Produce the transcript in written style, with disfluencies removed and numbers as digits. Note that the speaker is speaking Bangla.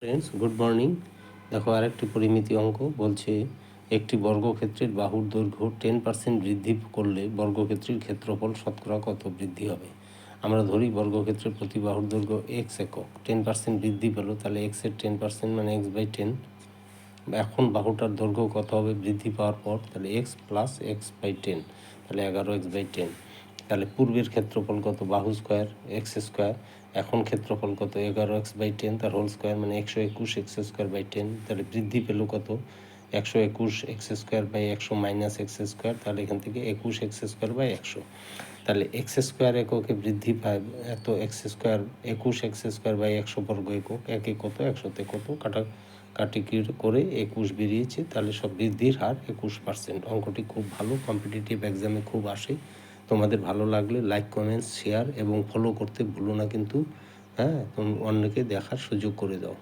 Friends, good morning. দেখো, আরেকটি পরিমিতি অঙ্ক বলছে একটি বর্গক্ষেত্রের বাহুর দৈর্ঘ্য 10% বৃদ্ধি করলে বর্গক্ষেত্রের ক্ষেত্রফল শতকরা কত বৃদ্ধি হবে। আমরা ধরি বর্গক্ষেত্রের প্রতি বাহুর দৈর্ঘ্য এক্স একক, 10% বৃদ্ধি পেলো, তাহলে এক্সের 10% মানে x/10। এখন বাহুটার দৈর্ঘ্য কত হবে বৃদ্ধি পাওয়ার পর, তাহলে এক্স প্লাস x/10, তাহলে 11x/10। তাহলে পূর্বের ক্ষেত্রফল কত, বাহু স্কোয়ার x², এখন ক্ষেত্রফল কত 11x/10 তার হোল স্কোয়ার মানে 121x²/10। তাহলে বৃদ্ধি পেল কত 121x²/100 মাইনাস x², তাহলে এখান থেকে 21x²/100। তাহলে x² এককে বৃদ্ধি পায় এত x², 21x²/100 বর্গ একক, একে কত 100তে কত কাটাকাটি করে 21 বেরিয়েছে। তাহলে সব বৃদ্ধির হার 21%। অঙ্কটি খুব ভালো, কম্পিটিটিভ এক্সামে খুব আসে। তোমাদের ভালো লাগলে লাইক, কমেন্টস, শেয়ার এবং ফলো করতে ভুলো না কিন্তু। হ্যাঁ, তুমি অন্যকে দেখার সুযোগ করে দাও।